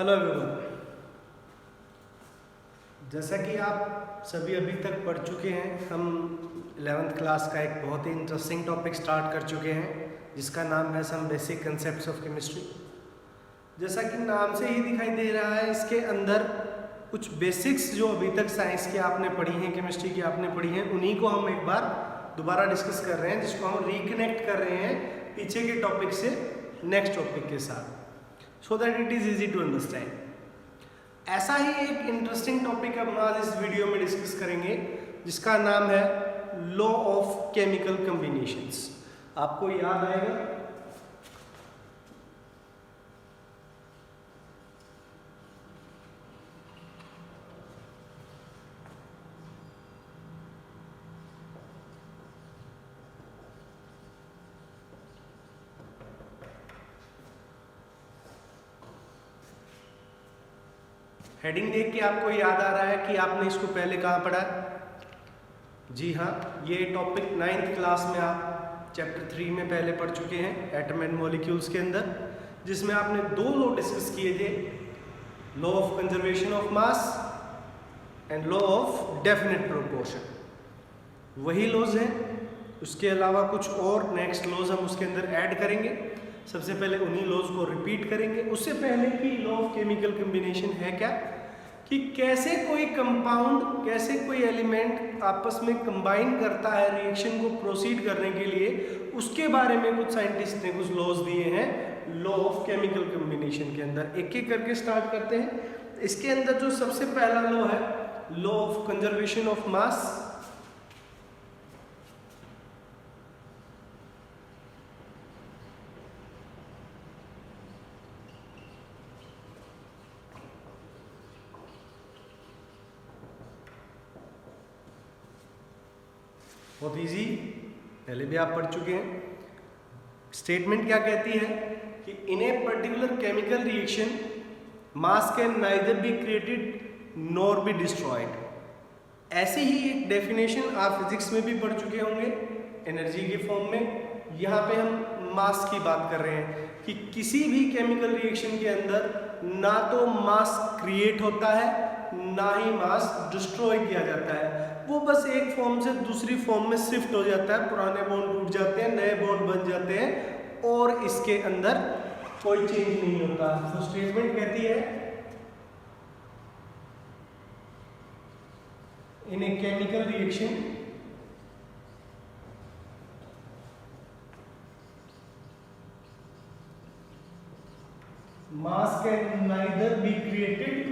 Hello everyone. जैसा कि आप सभी अभी तक पढ़ चुके हैं, हम 11th क्लास का एक बहुत ही इंटरेस्टिंग टॉपिक स्टार्ट कर चुके हैं जिसका नाम है some basic concepts of chemistry. जैसा कि नाम से ही दिखाई दे रहा है, इसके अंदर कुछ बेसिक्स जो अभी तक साइंस की आपने पढ़ी हैं, केमिस्ट्री की आपने पढ़ी हैं, उन्हीं को हम एक बार दोबारा डिस्कस कर रहे हैं, जिसको हम रिकनेक्ट कर रहे हैं पीछे के टॉपिक से नेक्स्ट टॉपिक के साथ, so that it is easy to understand. ऐसा ही एक इंटरेस्टिंग टॉपिक हम आज इस वीडियो में डिस्कस करेंगे जिसका नाम है लॉ ऑफ केमिकल कॉम्बिनेशंस। आपको याद आएगा हेडिंग देख के आपको याद आ रहा है कि आपने इसको पहले कहाँ पढ़ा है? जी हाँ, ये टॉपिक 9th क्लास में आप चैप्टर 3 में पहले पढ़ चुके हैं, एटम एंड मॉलिक्यूल्स के अंदर, जिसमें आपने दो लॉ डिस्कस किए थे, law of conservation of mass and law of definite proportion. वही लॉज हैं, उसके अलावा कुछ और नेक्स्ट लॉज हम उसके अंदर ऐड करेंगे। सबसे पहले उन्हीं लॉज को रिपीट करेंगे। उससे पहले कि लॉ ऑफ केमिकल कॉम्बिनेशन है क्या, कि कैसे कोई कंपाउंड, कैसे कोई एलिमेंट आपस में कंबाइन करता है रिएक्शन को प्रोसीड करने के लिए, उसके बारे में कुछ साइंटिस्ट ने कुछ लॉज दिए हैं लॉ ऑफ केमिकल कॉम्बिनेशन के अंदर। एक एक करके स्टार्ट करते हैं। इसके अंदर जो सबसे पहला लॉ है, लॉ ऑफ कंजर्वेशन ऑफ मास। बहुत इजी, पहले भी आप पढ़ चुके हैं। स्टेटमेंट क्या कहती है कि in a particular chemical reaction mass can neither be created nor be destroyed. ऐसी ही एक डेफिनेशन आप फिजिक्स में भी पढ़ चुके होंगे एनर्जी के फॉर्म में। यहाँ पे हम मास की बात कर रहे हैं कि किसी भी केमिकल रिएक्शन के अंदर ना तो मास क्रिएट होता है ना ही मास डिस्ट्रॉय किया जाता है, वो बस एक फॉर्म से दूसरी फॉर्म में शिफ्ट हो जाता है। पुराने बॉन्ड टूट जाते हैं, नए बॉन्ड बन जाते हैं और इसके अंदर कोई चेंज नहीं होता। तो स्टेटमेंट कहती है in a chemical reaction mass can neither be created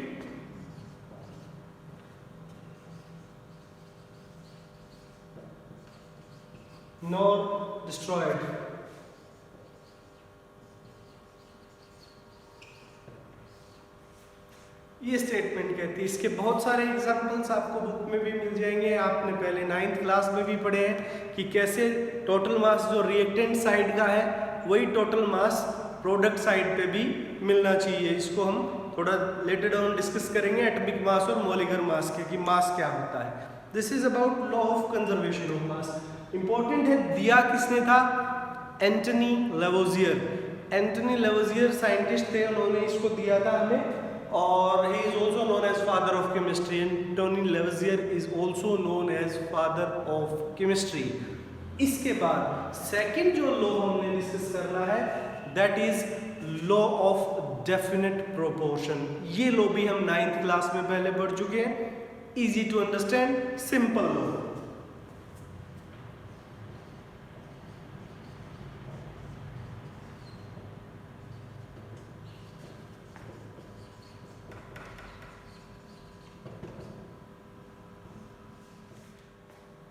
nor destroyed। ये स्टेटमेंट कहती है। इसके बहुत सारे एग्जांपल्स आपको बुक में भी मिल जाएंगे। आपने पहले 9th क्लास में भी पढ़े हैं कि कैसे टोटल मास जो रिएक्टेंट साइड का है वही टोटल मास प्रोडक्ट साइड पे भी मिलना चाहिए। इसको हम थोड़ा लेटर डाउन डिस्कस करेंगे, एटॉमिक मास और मॉलिक्यूलर मास के, कि मास क्या होता है। This is about law of conservation of mass. Important है, दिया किसने था? Antoine Lavoisier. Antoine Lavoisier scientist थे, उन्होंने इसको दिया था हमें, और he is also known as father of chemistry. Antoine Lavoisier is also known as father of chemistry. इसके बाद सेकंड जो लॉ हमने डिस्कस करना है that is law of definite proportion. ये लॉ भी हम 9th क्लास में पहले पढ़ चुके हैं। Easy to understand, simple law.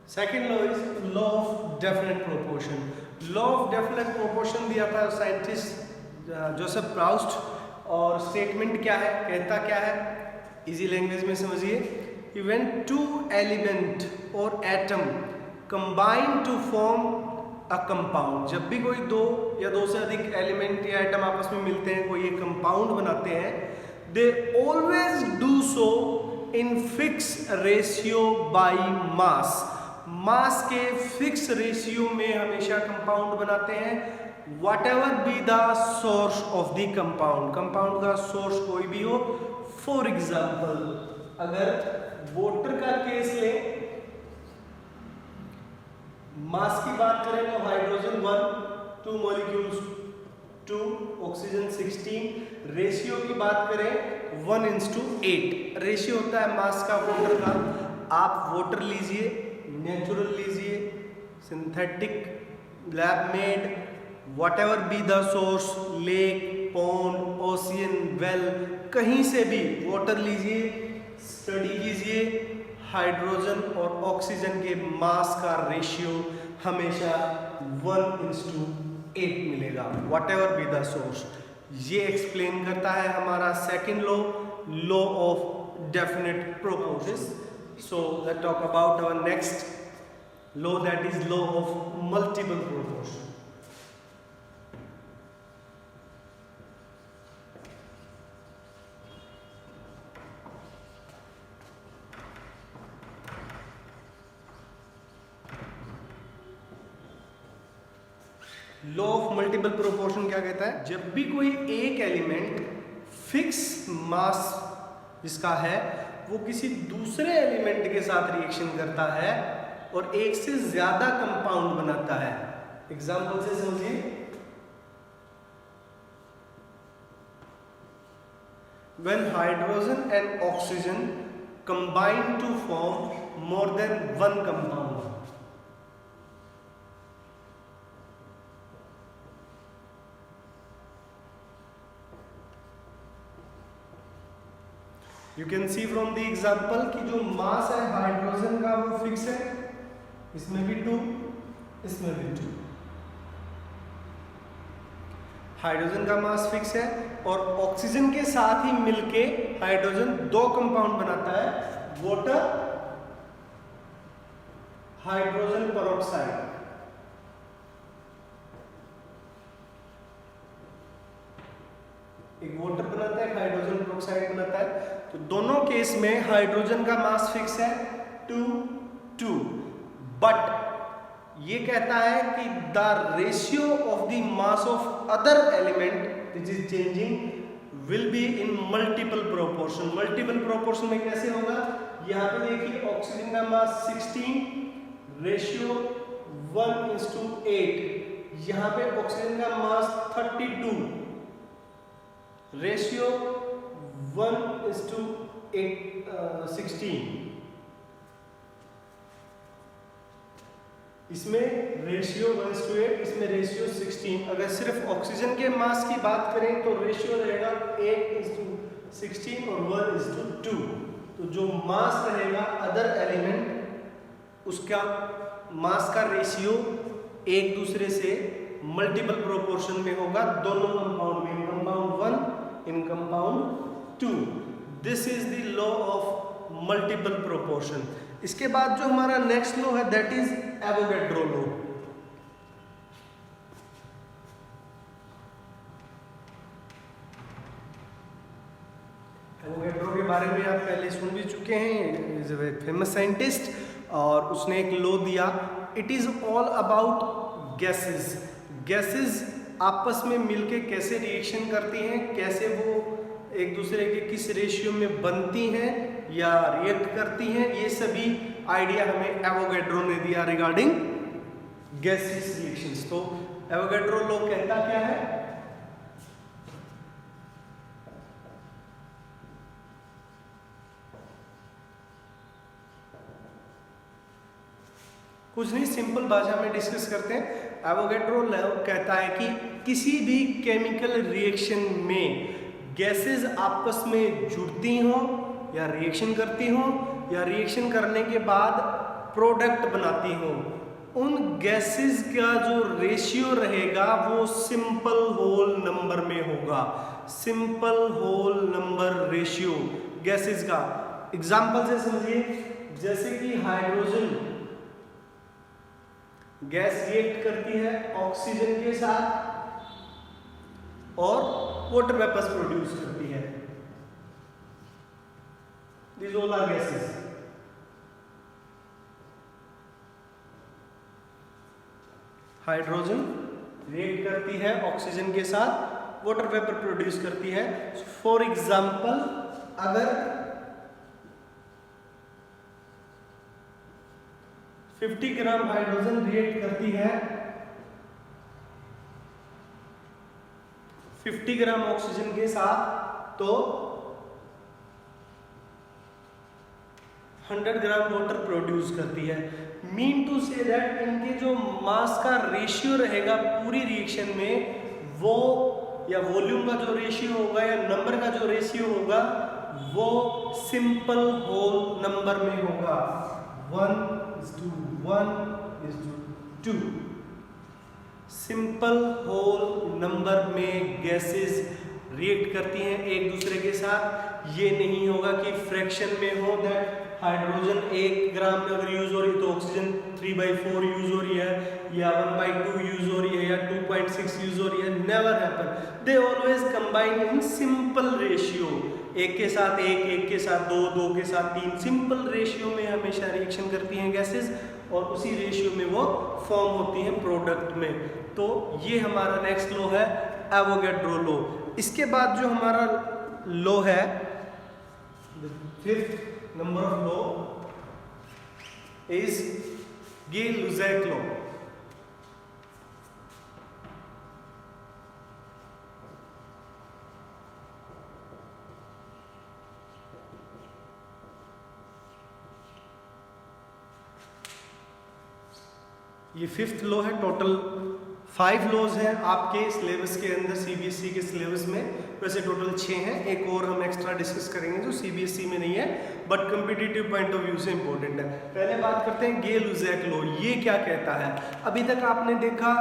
Second law is law of definite proportion. Law of definite proportion दिया था साइंटिस्ट जोसेफ प्राउस्ट, और स्टेटमेंट क्या है, कहता क्या है, इजी लैंग्वेज में समझिए। When two element और atom combine to form a compound, जब भी कोई दो या दो से अधिक एलिमेंट या एटम आपस में मिलते हैं, कोई एक कंपाउंड बनाते हैं, they always do so in fixed ratio by mass। मास के फिक्स रेशियो में हमेशा कंपाउंड बनाते हैं। whatever be the source of the compound, compound का सोर्स कोई भी हो। फॉर एग्जाम्पल अगर वाटर का केस लें, मास की बात करें तो हाइड्रोजन 1, 2 मॉलिक्यूल्स 2, ऑक्सीजन 16। रेशियो की बात करें 1:8 रेशियो होता है मास का वाटर का। आप वाटर लीजिए, नेचुरल लीजिए, synthetic, lab made, whatever be the source, lake, pond, ocean, well, कहीं से भी वाटर लीजिए, स्टडी कीजिए, हाइड्रोजन और ऑक्सीजन के मास का रेशियो हमेशा 1:8 मिलेगा, व्हाटएवर बी द सोर्स। ये एक्सप्लेन करता है हमारा second law of definite proportions. So let's talk about our next law, that is law of multiple proportion. Law of multiple proportion क्या कहता है? जब भी कोई एक एलिमेंट फिक्स मास जिसका है वो किसी दूसरे एलिमेंट के साथ रिएक्शन करता है और एक से ज्यादा कंपाउंड बनाता है। एग्जांपल से समझिए, when hydrogen and oxygen combine to form more than one compound, you can see from the example कि जो मास है हाइड्रोजन का वो फिक्स है, इसमें भी 2, इसमें भी 2। हाइड्रोजन का मास फिक्स है और ऑक्सीजन के साथ ही मिलके हाइड्रोजन 2 कंपाउंड बनाता है, वाटर, हाइड्रोजन पेरोक्साइड। एक वाटर बनाता है, हाइड्रोजन पेरोक्साइड बनाता है। तो दोनों केस में हाइड्रोजन का मास फिक्स है 2, 2, बट ये कहता है कि the ratio of the mass of other element which is changing will be in multiple proportion. Multiple proportion में कैसे होगा? यहाँ पे देखिए ऑक्सीजन का मास 16, रेशियो 1:8। यहाँ पे ऑक्सीजन का मास 32, रेशियो 1:16। इसमें रेशियो 1:8, इसमें रेशियो 16। अगर सिर्फ ऑक्सीजन के मास की बात करें तो रेशियो रहेगा 8:16 और 1:2। तो जो मास रहेगा अदर एलिमेंट उसका मास का रेशियो एक दूसरे से मल्टीपल प्रोपोर्शन में होगा, दोनों कंपाउंड में, compound 1 in compound 2। This is the law of multiple proportion. इसके बाद जो हमारा नेक्स्ट लॉ है that is Avogadro law. Avogadro के बारे में आप पहले सुन भी चुके हैं, इज ए फेमस साइंटिस्ट, और उसने एक लॉ दिया, it is all about gases. Gases आपस में मिलके कैसे रिएक्शन करती हैं, कैसे वो एक दूसरे के किस रेशियो में बनती हैं या रिएक्ट करती हैं, ये सभी आइडिया हमें एवोगैड्रो ने दिया रिगार्डिंग गैसेस रिएक्शंस। तो एवोगैड्रो लॉ कहता क्या है? कुछ नहीं, सिंपल भाषा में डिस्कस करते हैं। एवोगैड्रो लॉ कहता है कि किसी भी केमिकल रिएक्शन में गैसेस आपस में जुड़ती हों या रिएक्शन करती हों या रिएक्शन करने के बाद प्रोडक्ट बनाती हों, उन गैसेस का जो रेशियो रहेगा वो सिंपल होल नंबर में होगा। Simple whole number ratio gases का। एग्जांपल से समझिए, जैसे कि हाइड्रोजन गैस रिएक्ट करती है ऑक्सीजन के साथ और वाटर वेपर्स प्रोड्यूस करती है, these all are gases। Hydrogen react करती है ऑक्सीजन के साथ, वाटर वेपर प्रोड्यूस करती है। फॉर एग्जांपल अगर 50 ग्राम हाइड्रोजन रिएक्ट करती है 50 ग्राम ऑक्सीजन के साथ, तो 100 ग्राम वाटर प्रोड्यूस करती है। मीन टू से दैट इनके जो मास का रेशियो रहेगा पूरी रिएक्शन में, वो या वॉल्यूम का जो रेशियो होगा या नंबर का जो रेशियो होगा वो सिंपल होल नंबर में होगा, 1:1:2। सिंपल होल नंबर में गैसेस रिएक्ट करती हैं एक दूसरे के साथ। ये नहीं होगा कि फ्रैक्शन में हो, दैट हाइड्रोजन 1 ग्राम में अगर यूज हो रही है तो ऑक्सीजन 3/4 यूज हो रही है, या 1/2 यूज हो रही है, या 2.6 यूज हो रही है। Never happen, they always combine in simple ratio. एक के साथ एक के साथ दो, दो के साथ 3, सिंपल रेशियो में हमेशा रिएक्शन करती हैं गैसेस, और उसी रेशियो में वो फॉर्म होती हैं प्रोडक्ट में। तो ये हमारा नेक्स्ट लॉ है, एवोगैड्रो लॉ। इसके बाद जो हमारा लॉ है, fifth number of law is Gay Lussac law. ये फिफ्थ लॉ है। टोटल 5 लॉज हैं आपके सिलेबस के अंदर, सीबीएसई के सिलेबस में। वैसे टोटल 6 हैं, एक और हम एक्स्ट्रा डिस्कस करेंगे जो सीबीएसई में नहीं है but competitive point of view से इंपॉर्टेंट है। पहले बात करते हैं गे-लुसाक लॉ। ये क्या कहता है? अभी तक आपने देखा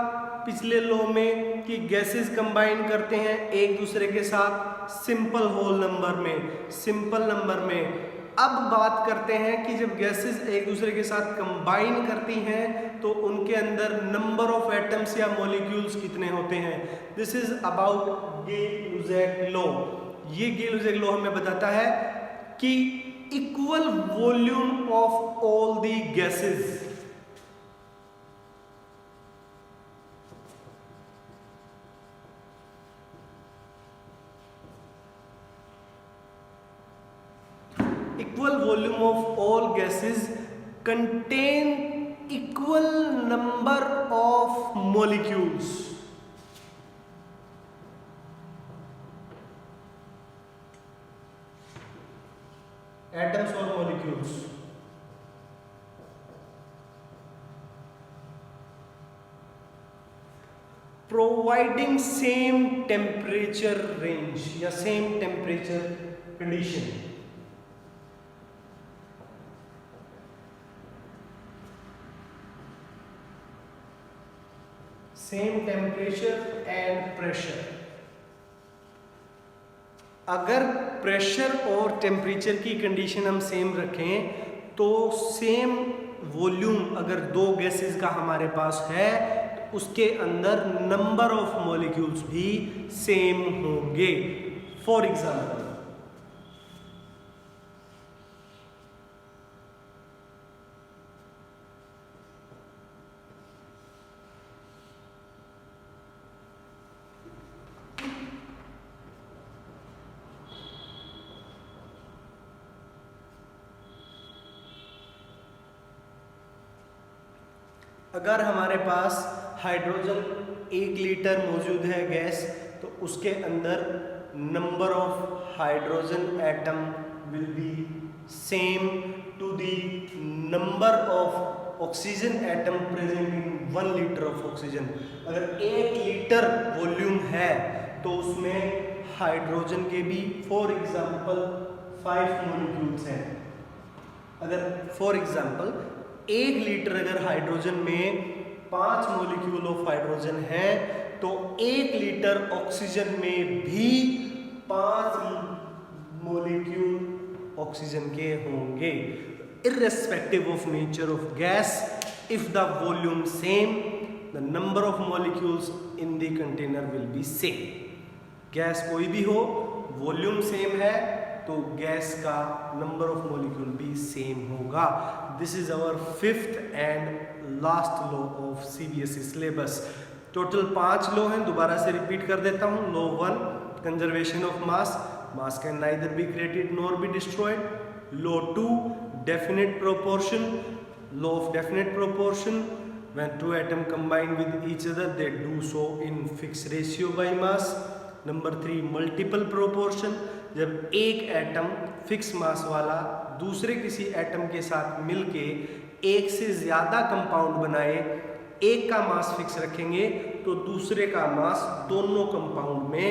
पिछले लॉ में कि गैसेस कंबाइन करते हैं एक दूसरे के साथ सिंपल होल नंबर में, सिंपल नंबर में। अब बात करते हैं कि जब गैसेस एक दूसरे के साथ कंबाइन करती हैं तो उनके अंदर नंबर ऑफ एटम्स या मॉलिक्यूल्स कितने होते हैं। This is about Gay Lussac law. ये गे-लुसाक लॉ हमें बताता है कि equal volume of all the gases equal volume of all gases contain equal number of molecules. Atoms or molecules. Providing same temperature range या same temperature condition. Same temperature and pressure. अगर pressure और temperature की condition हम same रखें तो same volume अगर दो gases का हमारे पास है तो उसके अंदर नंबर ऑफ मॉलिक्यूल्स भी सेम होंगे। फॉर एग्जाम्पल अगर हमारे पास हाइड्रोजन 1 लीटर मौजूद है गैस, तो उसके अंदर number of hydrogen atom will be same to the number of oxygen atom present in 1 litre of oxygen. अगर 1 लीटर वॉल्यूम है तो उसमें हाइड्रोजन के भी फॉर एग्जांपल 5 मॉलिक्यूल्स हैं। अगर फॉर एग्जांपल 1 लीटर अगर हाइड्रोजन में 5 मॉलिक्यूल ऑफ हाइड्रोजन है तो 1 लीटर ऑक्सीजन में भी 5 मॉलिक्यूल ऑक्सीजन के होंगे। Irrespective of nature of gas, if the volume same, the number of molecules in the container will be same. Gas कोई भी हो, वॉल्यूम सेम है तो गैस का नंबर ऑफ मॉलिक्यूल भी सेम होगा। This is our 5th and last law of CBSE syllabus. Total 5 law हैं, दोबारा से रिपीट कर देता हूँ। Law 1 conservation of mass, mass can neither be created nor be destroyed. Law 2 definite proportion, law of definite proportion, when two atoms combine with each other they do so in fixed ratio by mass. Number 3 multiple proportion, जब एक atom fix mass वाला दूसरे किसी atom के साथ मिलके एक से ज़्यादा कंपाउंड बनाए, एक का मास फिक्स रखेंगे तो दूसरे का मास दोनों कंपाउंड में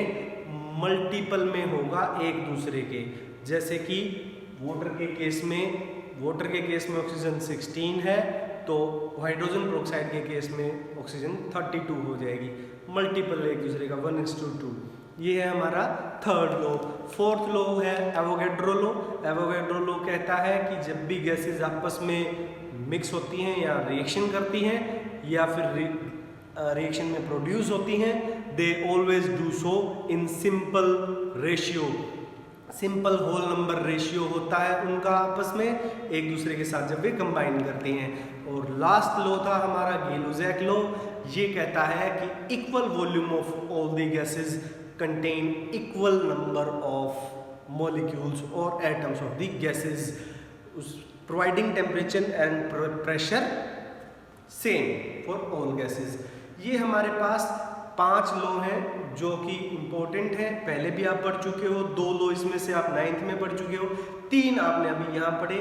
मल्टीपल में होगा एक दूसरे के। जैसे कि वाटर के केस में ऑक्सीजन 16 है तो हाइड्रोजन पेरोक्साइड के केस में ऑक्सीजन 32 हो जाएगी, मल्टीपल एक दूसरे का 1:2। ये है हमारा थर्ड लॉ। फोर्थ लॉ है एवोगैड्रो लॉ। एवोगैड्रो लॉ कहता है कि जब भी गैसेस आपस में मिक्स होती हैं या रिएक्शन करती हैं या फिर रिएक्शन में प्रोड्यूस होती हैं, they always do so in simple ratio. Simple whole number ratio होता है उनका आपस में एक दूसरे के साथ जब वे कंबाइन करते हैं। और लास्ट लॉ था हमारा गिलुज़ैक लॉ। ये कहता है कि equal volume of all the gases contain equal number of molecules और atoms of the gases providing temperature and pressure same for all gases. ये हमारे पास 5 लॉ हैं जो कि इम्पोर्टेंट है, पहले भी आप पढ़ चुके हो। 2 लॉ इसमें से आप 9th में पढ़ चुके हो, 3 आपने अभी यहाँ पढ़े।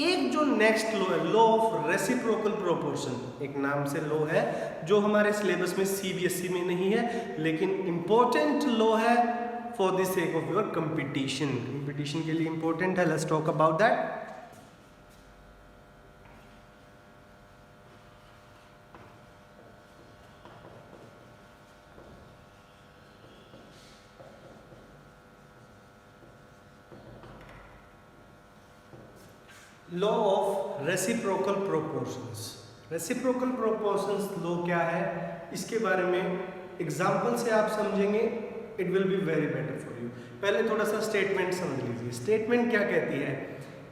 एक जो नेक्स्ट लॉ है, लॉ ऑफ रेसिप्रोकल प्रोपोर्शन, एक नाम से लॉ है जो हमारे सिलेबस में CBSE में नहीं है, लेकिन इम्पोर्टेंट लॉ है for the sake of your competition के लिए इम्पोर्टेंट है। Let's talk about that. Law of reciprocal proportions. Reciprocal proportions law क्या है, इसके बारे में एग्जाम्पल से आप समझेंगे, it will be very better for you. पहले थोड़ा सा स्टेटमेंट समझ लीजिए। स्टेटमेंट क्या कहती है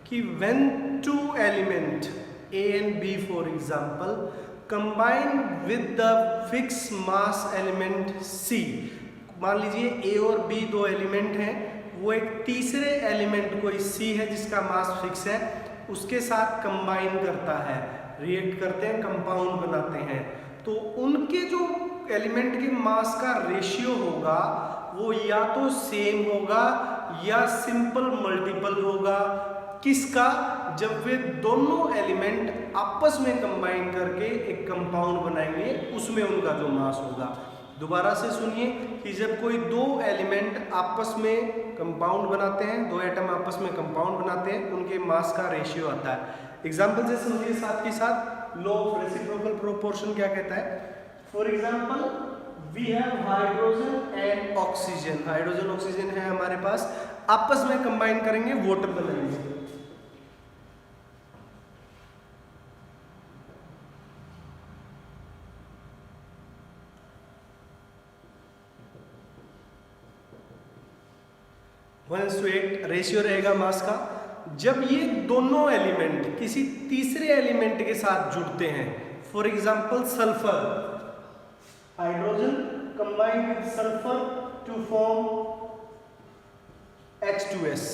कि when 2 element A and B for example combine with the fix mass element C। मान लीजिए A और B 2 एलिमेंट हैं, वो एक तीसरे एलिमेंट कोई C है जिसका मास फिक्स है, उसके साथ कंबाइन करता है, रिएक्ट करते हैं, कंपाउंड बनाते हैं, तो उनके जो एलिमेंट के मास का रेशियो होगा वो या तो सेम होगा या सिंपल मल्टीपल होगा। किसका? जब वे दोनों एलिमेंट आपस में कंबाइन करके एक कंपाउंड बनाएंगे, उसमें उनका जो मास होगा। दोबारा से सुनिए कि जब कोई 2 एलिमेंट आपस में कंपाउंड बनाते हैं, 2 एटम आपस में कंपाउंड बनाते हैं, उनके मास का रेशियो आता है। एग्जाम्पल से समझिए साथ के साथ। लॉ ऑफ रेसिप्रोकल प्रोपोर्शन क्या कहता है? For example we have hydrogen and oxygen. Hydrogen oxygen है हमारे पास, आपस में कंबाइन करेंगे, वाटर बनाएंगे। वन टू 8 रेशियो रहेगा मास का। जब ये दोनों एलिमेंट किसी तीसरे एलिमेंट के साथ जुड़ते हैं, for example sulphur, hydrogen combine with sulphur to form H2S,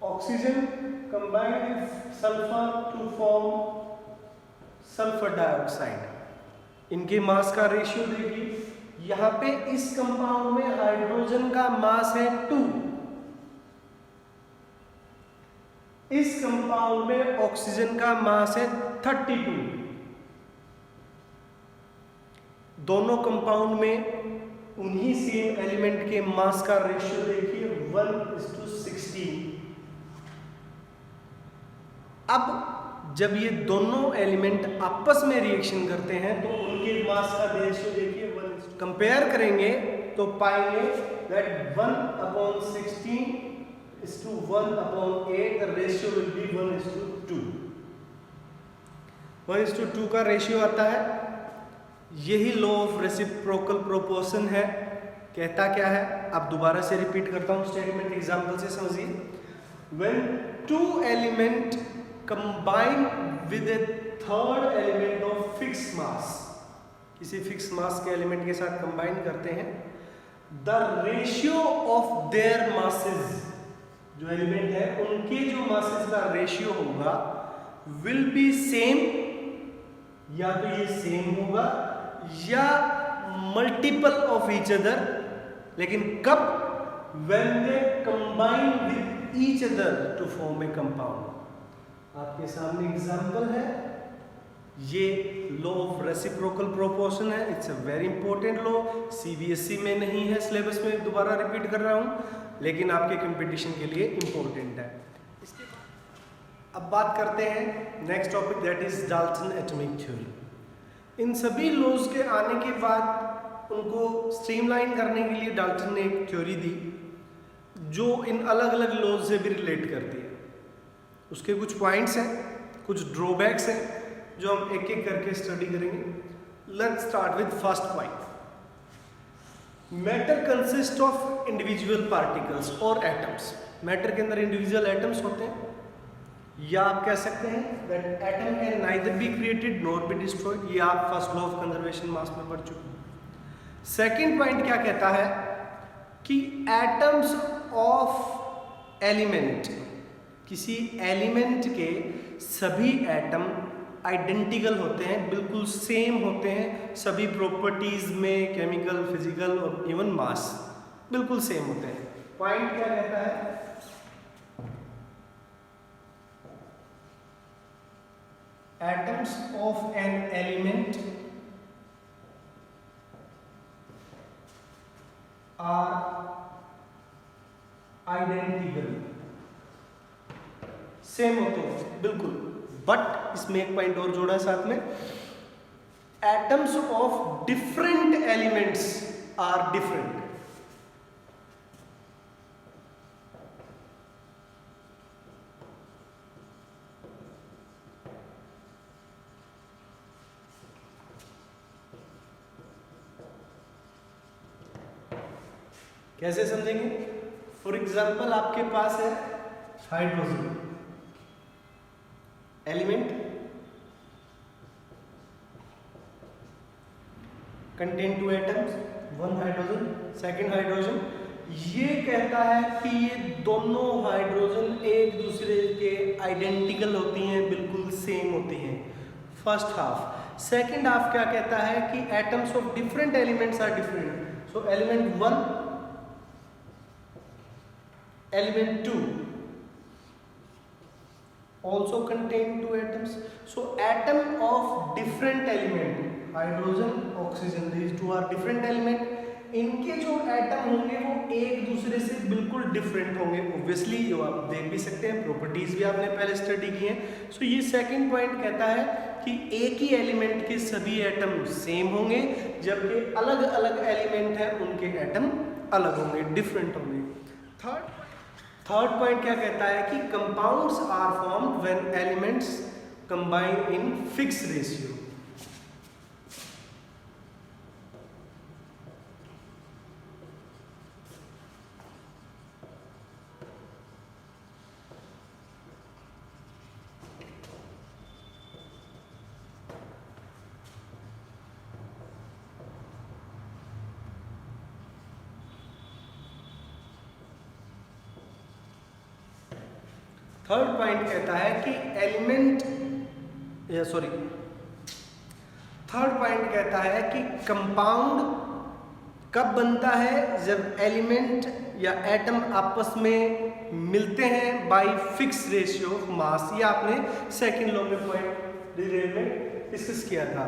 oxygen combine with sulphur to form sulphur dioxide. इनके मास का रेशियो देखिए, यहाँ पे इस कंपाउंड में हाइड्रोजन का मास है 2, इस कंपाउंड में ऑक्सीजन का मास है 32। दोनों कंपाउंड में उन्हीं सेम एलिमेंट के मास का रेशियो देखिए 1:16। अब जब ये दोनों एलिमेंट आपस में रिएक्शन करते हैं तो उनके मास का रेशियो देखिए 1। कंपेयर करेंगे तो पाएंगे that 1/16 is to 1/8, the ratio will be 1:2। 1:2 का रेशियो आता है। यही लॉ ऑफ रेसिप्रोकल प्रोपोर्शन है। कहता क्या है, अब दोबारा से रिपीट करता हूं स्टेटमेंट, एग्जांपल से समझिए। When 2 element combine with a third element of fixed mass, किसी फिक्स मास के एलिमेंट के साथ कंबाइन करते हैं, the ratio of their masses, जो एलिमेंट है उनके जो मासेस का रेशियो होगा विल बी सेम, या तो ये सेम होगा या मल्टीपल ऑफ ईच अदर, लेकिन कब? When they combine with each other to form a compound. आपके सामने एग्जांपल है, ये लॉ ऑफ रेसिप्रोकल प्रोपोर्शन है। It's a very important law, CBSE में नहीं है सिलेबस में, दोबारा रिपीट कर रहा हूं, लेकिन आपके कंपटीशन के लिए इंपॉर्टेंट है। इसके अब बात करते हैं next topic, that is Dalton atomic theory. इन सभी लॉज के आने के बाद उनको स्ट्रीमलाइन करने के लिए डाल्टन ने एक थ्योरी दी जो इन अलग अलग लॉज से भी रिलेट करती है। उसके कुछ पॉइंट्स हैं, कुछ ड्रॉबैक्स हैं जो हम एक एक करके स्टडी करेंगे। Let's start with first point. Matter consist of individual particles और एटम्स। मैटर के अंदर इंडिविजुअल एटम्स होते हैं, या आप कह सकते हैं that atom can neither be created nor be destroyed. ये आप फर्स्ट लॉ ऑफ कंजर्वेशन मास में पढ़ चुके हैं। सेकंड पॉइंट क्या कहता है कि एटम्स ऑफ एलिमेंट, किसी एलिमेंट के सभी एटम आइडेंटिकल होते हैं, बिल्कुल सेम होते हैं, सभी प्रॉपर्टीज में, केमिकल, फिजिकल और इवन मास बिल्कुल सेम होते हैं। पॉइंट क्या कहता है? Atoms of an element are identical, same होते हैं बिल्कुल, बट इसमें एक पॉइंट और जोड़ा है साथ में, atoms of different elements are different. कैसे समझेंगे? फॉर एग्जाम्पल आपके पास है hydrogen element contain 2 atoms, 1 hydrogen, second hydrogen. ये कहता है कि ये दोनों हाइड्रोजन एक दूसरे के आइडेंटिकल होती हैं, बिल्कुल सेम होती हैं, फर्स्ट हाफ। सेकंड हाफ क्या कहता है कि atoms of different elements are different. So element 1, element 2 also contain 2 atoms. So atom of different element, hydrogen, oxygen, these two are different element. इनके जो एटम होंगे वो एक दूसरे से बिल्कुल डिफरेंट होंगे, ऑब्वियसली, जो आप देख भी सकते हैं, प्रॉपर्टीज भी आपने पहले स्टडी की हैं। सो ये सेकंड पॉइंट कहता है कि एक ही एलिमेंट के सभी एटम सेम होंगे, जबकि अलग अलग एलिमेंट हैं उनके एटम अलग होंगे, डिफरेंट होंगे। थर्ड पॉइंट क्या कहता है कि compounds are formed when elements combine in fix ratio. Third point कहता है कि थर्ड पॉइंट कहता है कि कंपाउंड कब बनता है? जब एलिमेंट या एटम आपस में मिलते हैं by fix ratio of mass. ये आपने सेकंड लॉ में पॉइंट डिटेल में डिस्कस किया था।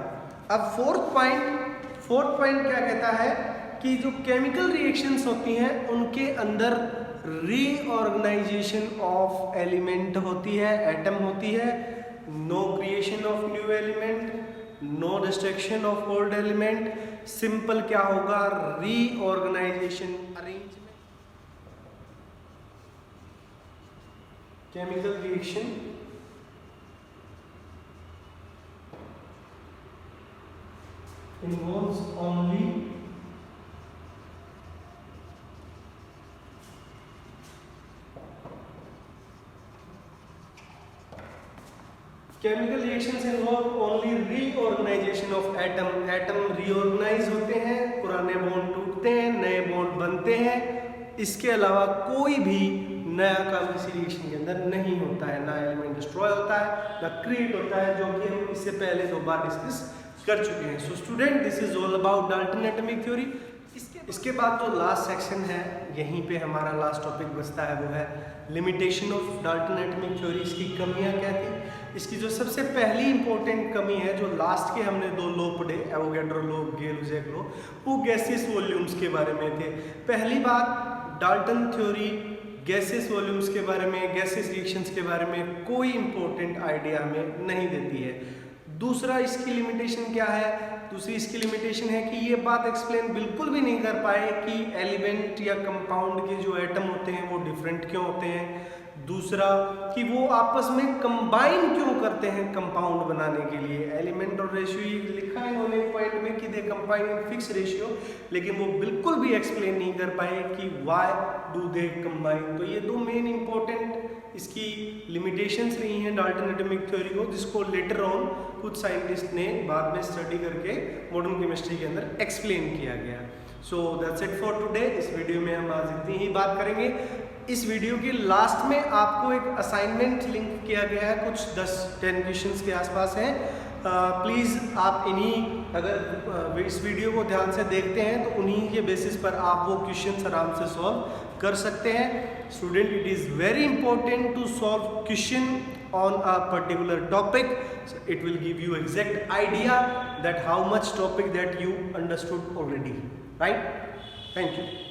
अब फोर्थ पॉइंट क्या कहता है कि जो केमिकल रिएक्शंस होती हैं उनके अंदर रीऑर्गेनाइजेशन ऑफ एलिमेंट होती है, एटम होती है, no creation of new element, no destruction of old element, simple क्या होगा? Reorganisation, arrangement, chemical reaction involves only chemical reactions involve only reorganisation of atom. Atom reorganise होते हैं, पुराने बॉन्ड टूटते हैं, नए बॉन्ड बनते हैं। इसके अलावा कोई भी नया काम किसी रिएक्शन के अंदर नहीं होता है, ना एलिमेंट डिस्ट्रॉय होता है, ना क्रिएट होता है, जो कि हम इससे पहले 2 बार डिस्कस कर चुके हैं। So student, this is all about Dalton atomic theory. इसके बाद जो लास्ट सेक्शन है, यहीं पे हमारा लास्ट टॉपिक बचता है, वो है limitation of Dalton atomic theory. इसकी कमियां क्या थी? इसकी जो सबसे पहली इंपॉर्टेंट कमी है, जो लास्ट के हमने 2 लॉ पढ़े, एवोगैड्रो लॉ, गे-लुजैक लॉ, वो गैसियस वॉल्यूम्स के बारे में थे। पहली बात, डाल्टन थ्योरी गैसियस वॉल्यूम्स के बारे में, गैसियस रिएक्शंस के बारे में कोई इंपॉर्टेंट आइडिया हमें नहीं देती है। दूसरा, इसकी लिमिटेशन क्या है? दूसरी इसकी लिमिटेशन है कि ये बात एक्सप्लेन बिल्कुल भी नहीं कर पाए कि एलिमेंट या कंपाउंड के जो एटम होते हैं वो डिफरेंट क्यों होते हैं। दूसरा, कि वो आपस में कंबाइन क्यों करते हैं कंपाउंड बनाने के लिए। एलिमेंट और रेशियो लिखा है इन्होंने पॉइंट में कि they combine in fix ratio, लेकिन वो बिल्कुल भी एक्सप्लेन नहीं कर पाए कि व्हाई डू दे कंबाइन। तो ये 2 मेन इंपॉर्टेंट इसकी लिमिटेशंस रही हैं डाल्टन एटॉमिक थ्योरी को, जिसको लेटर ऑन कुछ साइंटिस्ट ने बाद में स्टडी करके मॉडर्न केमिस्ट्री के अंदर एक्सप्लेन किया गया। So that's it for today. इस वीडियो में हम आज इतनी ही बात करेंगे। इस वीडियो के लास्ट में आपको एक असाइनमेंट लिंक किया गया है, कुछ 10-10 क्वेश्चंस के आसपास हैं। प्लीज़ आप अगर इस वीडियो को ध्यान से देखते हैं तो उन्हीं के बेसिस पर आप वो क्वेश्चंस आराम से सॉल्व कर सकते हैं। Student, it is very important to solve question on a particular topic. So it will give you exact idea that how much topic that you understood already, right? Thank you.